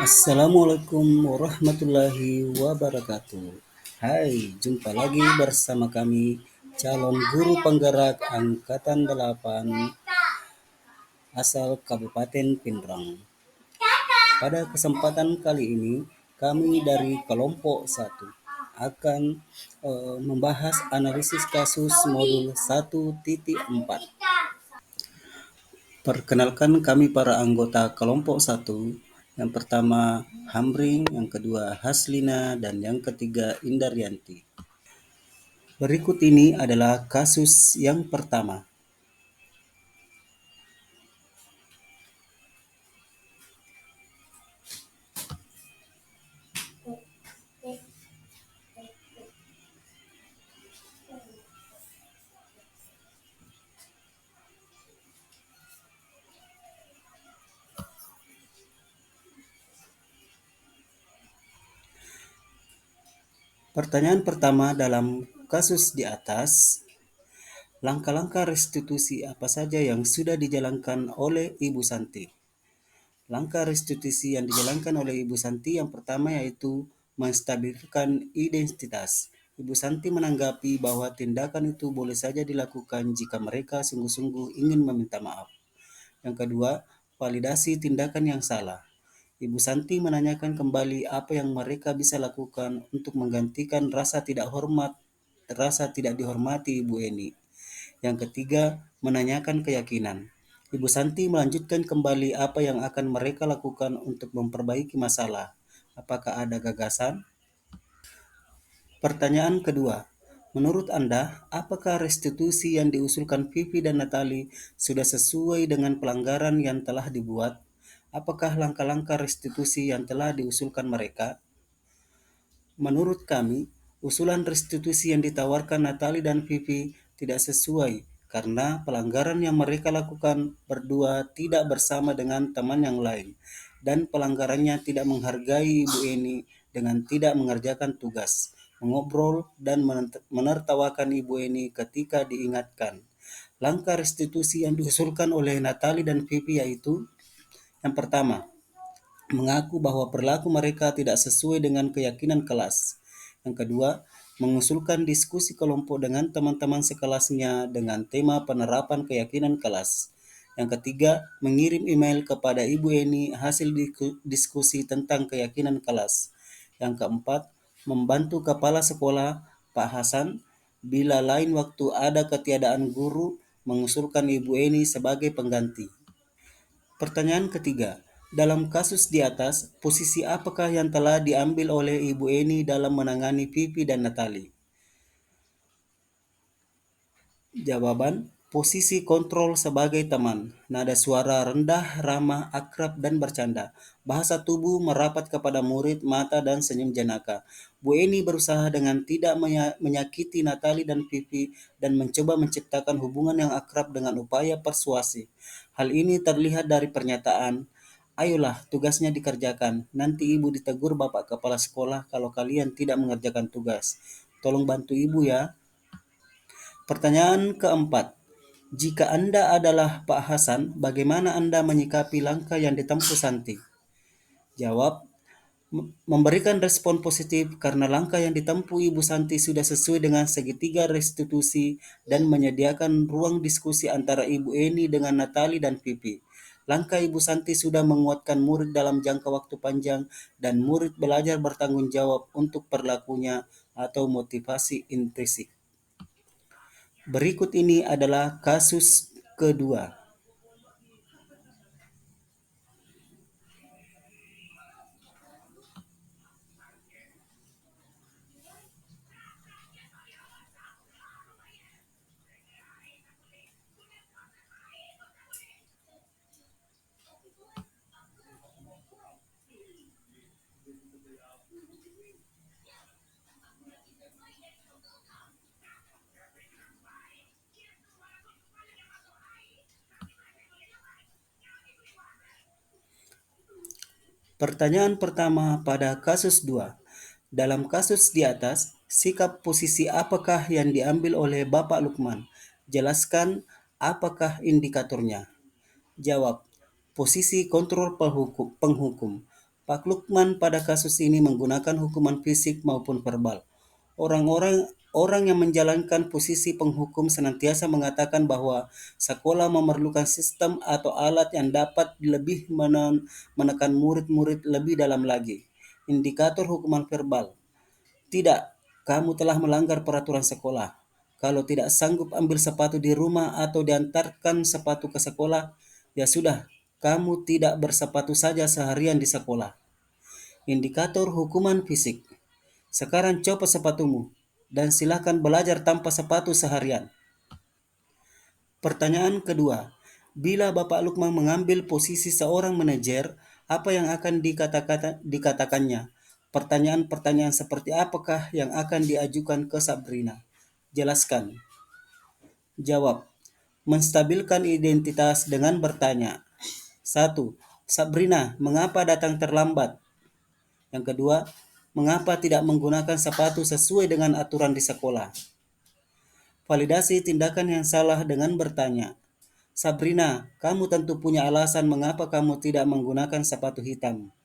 Assalamualaikum warahmatullahi wabarakatuh. Hai, jumpa lagi bersama kami calon guru penggerak angkatan 8 asal Kabupaten Pindrang. Pada kesempatan kali ini kami dari kelompok 1 akan membahas analisis kasus modul 1.4. Perkenalkan kami para anggota kelompok 1. Yang pertama Hamring, yang kedua Haslina, dan yang ketiga Indaryanti. Berikut ini adalah kasus yang pertama. Pertanyaan pertama dalam kasus di atas, langkah-langkah restitusi apa saja yang sudah dijalankan oleh Ibu Santi? Langkah restitusi yang dijalankan oleh Ibu Santi yang pertama yaitu menstabilkan identitas. Ibu Santi menanggapi bahwa tindakan itu boleh saja dilakukan jika mereka sungguh-sungguh ingin meminta maaf. Yang kedua, validasi tindakan yang salah. Ibu Santi menanyakan kembali apa yang mereka bisa lakukan untuk menggantikan rasa tidak dihormati Ibu Eni. Yang ketiga, menanyakan keyakinan. Ibu Santi melanjutkan kembali apa yang akan mereka lakukan untuk memperbaiki masalah. Apakah ada gagasan? Pertanyaan kedua, menurut Anda, apakah restitusi yang diusulkan Vivi dan Natali sudah sesuai dengan pelanggaran yang telah dibuat? Apakah langkah-langkah restitusi yang telah diusulkan mereka? Menurut kami, usulan restitusi yang ditawarkan Natali dan Vivi tidak sesuai karena pelanggaran yang mereka lakukan berdua tidak bersama dengan teman yang lain dan pelanggarannya tidak menghargai Ibu Eni dengan tidak mengerjakan tugas, mengobrol dan menertawakan Ibu Eni ketika diingatkan. Langkah restitusi yang diusulkan oleh Natali dan Vivi yaitu yang pertama, mengaku bahwa perilaku mereka tidak sesuai dengan keyakinan kelas. Yang kedua, mengusulkan diskusi kelompok dengan teman-teman sekelasnya dengan tema penerapan keyakinan kelas. Yang ketiga, mengirim email kepada Ibu Eni hasil diskusi tentang keyakinan kelas. Yang keempat, membantu kepala sekolah Pak Hasan bila lain waktu ada ketiadaan guru mengusulkan Ibu Eni sebagai pengganti. Pertanyaan ketiga, dalam kasus di atas, posisi apakah yang telah diambil oleh Ibu Eni dalam menangani Vivi dan Natali? Jawaban, posisi kontrol sebagai teman, nada suara rendah, ramah, akrab, dan bercanda. Bahasa tubuh merapat kepada murid, mata, dan senyum jenaka. Bu Eni berusaha dengan tidak menyakiti Natali dan Vivi dan mencoba menciptakan hubungan yang akrab dengan upaya persuasi. Hal ini terlihat dari pernyataan, "Ayolah, tugasnya dikerjakan. Nanti ibu ditegur bapak kepala sekolah kalau kalian tidak mengerjakan tugas. Tolong bantu ibu ya." Pertanyaan keempat, jika Anda adalah Pak Hasan, bagaimana Anda menyikapi langkah yang ditempuh Santi? Jawab, memberikan respon positif karena langkah yang ditempuh Ibu Santi sudah sesuai dengan segitiga restitusi dan menyediakan ruang diskusi antara Ibu Eni dengan Natali dan Pipi. Langkah Ibu Santi sudah menguatkan murid dalam jangka waktu panjang dan murid belajar bertanggung jawab untuk perilakunya atau motivasi intrinsik. Berikut ini adalah kasus kedua. Pertanyaan pertama pada kasus 2. Dalam kasus di atas, sikap posisi apakah yang diambil oleh Bapak Lukman? Jelaskan apakah indikatornya. Jawab, posisi kontrol penghukum. Pak Lukman pada kasus ini menggunakan hukuman fisik maupun verbal. Orang yang menjalankan posisi penghukum senantiasa mengatakan bahwa sekolah memerlukan sistem atau alat yang dapat lebih menekan murid-murid lebih dalam lagi. Indikator hukuman verbal. Tidak, kamu telah melanggar peraturan sekolah. Kalau tidak sanggup ambil sepatu di rumah atau diantarkan sepatu ke sekolah, ya sudah, kamu tidak bersepatu saja seharian di sekolah. Indikator hukuman fisik. Sekarang copot sepatumu dan silakan belajar tanpa sepatu seharian. Pertanyaan kedua, bila Bapak Lukman mengambil posisi seorang manajer, apa yang akan dikatakannya? Pertanyaan-pertanyaan seperti apakah yang akan diajukan ke Sabrina? Jelaskan. Jawab. Menstabilkan identitas dengan bertanya. 1. Sabrina, mengapa datang terlambat? Yang kedua, mengapa tidak menggunakan sepatu sesuai dengan aturan di sekolah? Validasi tindakan yang salah dengan bertanya. Sabrina, kamu tentu punya alasan mengapa kamu tidak menggunakan sepatu hitam.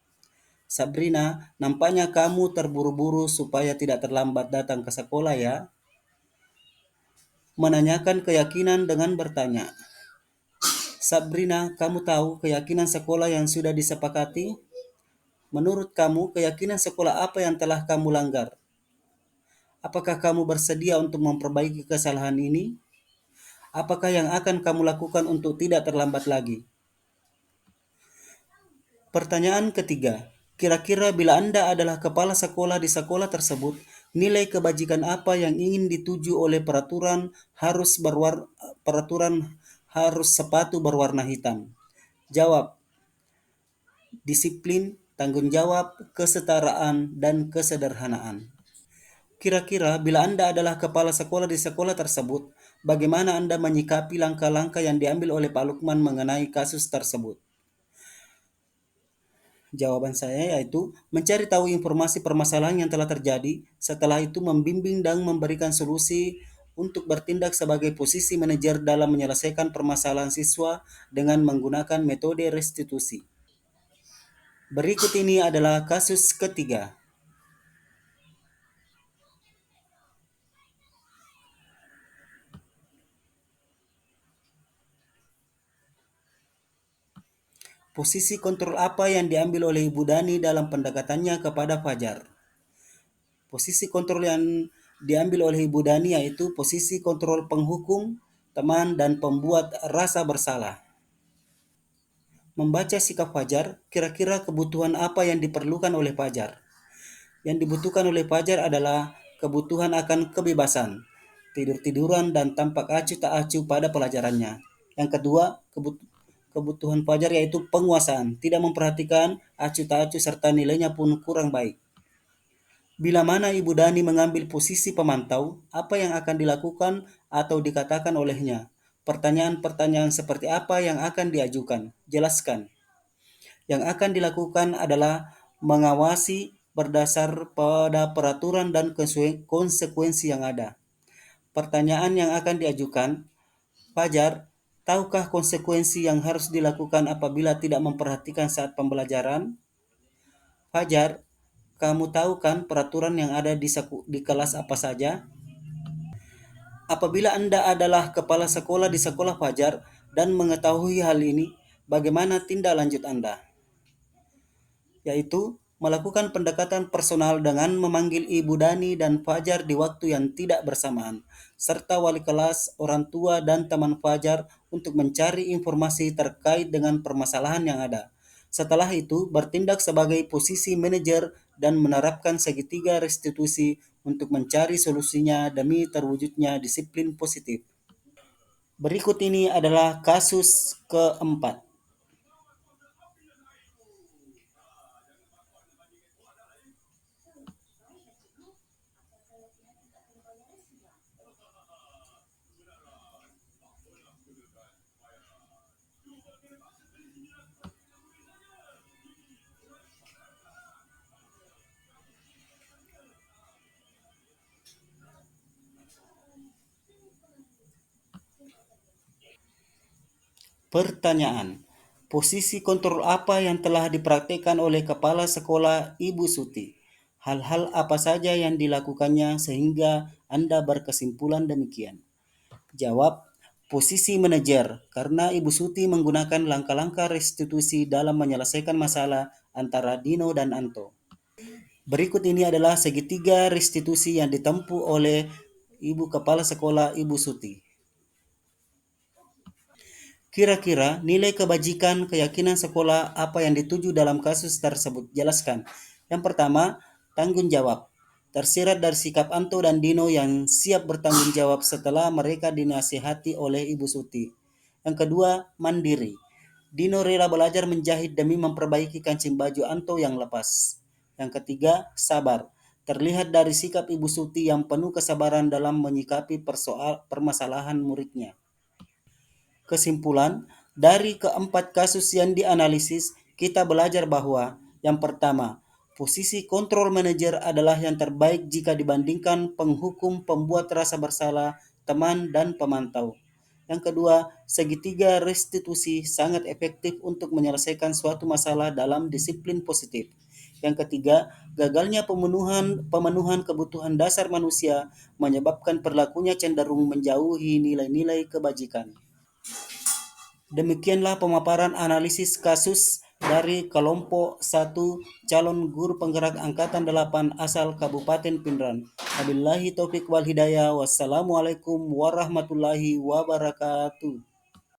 Sabrina, nampaknya kamu terburu-buru supaya tidak terlambat datang ke sekolah ya. Menanyakan keyakinan dengan bertanya. Sabrina, kamu tahu keyakinan sekolah yang sudah disepakati? Menurut kamu, keyakinan sekolah apa yang telah kamu langgar? Apakah kamu bersedia untuk memperbaiki kesalahan ini? Apakah yang akan kamu lakukan untuk tidak terlambat lagi? Pertanyaan ketiga, kira-kira bila Anda adalah kepala sekolah di sekolah tersebut, nilai kebajikan apa yang ingin dituju oleh peraturan harus sepatu berwarna hitam? Jawab, disiplin, tanggung jawab, kesetaraan, dan kesederhanaan. Kira-kira bila Anda adalah kepala sekolah di sekolah tersebut, bagaimana Anda menyikapi langkah-langkah yang diambil oleh Pak Lukman mengenai kasus tersebut? Jawaban saya yaitu mencari tahu informasi permasalahan yang telah terjadi, setelah itu membimbing dan memberikan solusi untuk bertindak sebagai posisi manajer dalam menyelesaikan permasalahan siswa dengan menggunakan metode restitusi. Berikut ini adalah kasus ketiga. Posisi kontrol apa yang diambil oleh Ibu Dani dalam pendekatannya kepada Fajar? Posisi kontrol yang diambil oleh Ibu Dani yaitu posisi kontrol penghukum, teman, dan pembuat rasa bersalah. Membaca sikap Fajar, kira-kira kebutuhan apa yang diperlukan oleh Fajar? Yang dibutuhkan oleh Fajar adalah kebutuhan akan kebebasan, tidur-tiduran, dan tampak acuh tak acuh pada pelajarannya. Yang kedua, kebutuhan Fajar yaitu penguasaan, tidak memperhatikan acuh tak acuh serta nilainya pun kurang baik. Bila mana Ibu Dani mengambil posisi pemantau, apa yang akan dilakukan atau dikatakan olehnya? Pertanyaan-pertanyaan seperti apa yang akan diajukan? Jelaskan. Yang akan dilakukan adalah mengawasi berdasar pada peraturan dan konsekuensi yang ada. Pertanyaan yang akan diajukan, Fajar, tahukah konsekuensi yang harus dilakukan apabila tidak memperhatikan saat pembelajaran? Fajar, kamu tahu kan peraturan yang ada di kelas apa saja? Apabila Anda adalah kepala sekolah di sekolah Fajar dan mengetahui hal ini, bagaimana tindak lanjut Anda? Yaitu melakukan pendekatan personal dengan memanggil Ibu Dani dan Fajar di waktu yang tidak bersamaan, serta wali kelas, orang tua, dan teman Fajar untuk mencari informasi terkait dengan permasalahan yang ada. Setelah itu, bertindak sebagai posisi manajer dan menerapkan segitiga restitusi untuk mencari solusinya demi terwujudnya disiplin positif. Berikut ini adalah kasus keempat. Pertanyaan, Posisi kontrol apa yang telah dipraktikkan oleh Kepala Sekolah Ibu Suti? Hal-hal apa saja yang dilakukannya sehingga Anda berkesimpulan demikian? Jawab, posisi manajer, karena Ibu Suti menggunakan langkah-langkah restitusi dalam menyelesaikan masalah antara Dino dan Anto. Berikut ini adalah segitiga restitusi yang ditempuh oleh Ibu Kepala Sekolah Ibu Suti. Kira-kira nilai kebajikan keyakinan sekolah apa yang dituju dalam kasus tersebut? Jelaskan. Yang pertama, tanggung jawab. Tersirat dari sikap Anto dan Dino yang siap bertanggung jawab setelah mereka dinasihati oleh Ibu Suti. Yang kedua, mandiri. Dino rela belajar menjahit demi memperbaiki kancing baju Anto yang lepas. Yang ketiga, sabar. Terlihat dari sikap Ibu Suti yang penuh kesabaran dalam menyikapi permasalahan muridnya. Kesimpulan, dari keempat kasus yang dianalisis, kita belajar bahwa yang pertama, posisi kontrol manajer adalah yang terbaik jika dibandingkan penghukum, pembuat rasa bersalah, teman, dan pemantau. Yang kedua, segitiga restitusi sangat efektif untuk menyelesaikan suatu masalah dalam disiplin positif. Yang ketiga, gagalnya pemenuhan kebutuhan dasar manusia menyebabkan perilakunya cenderung menjauhi nilai-nilai kebajikan. Demikianlah pemaparan analisis kasus dari kelompok 1 calon guru penggerak angkatan 8 asal Kabupaten Pindrang. Wabillahi taufik wal hidayah. Wassalamualaikum warahmatullahi wabarakatuh.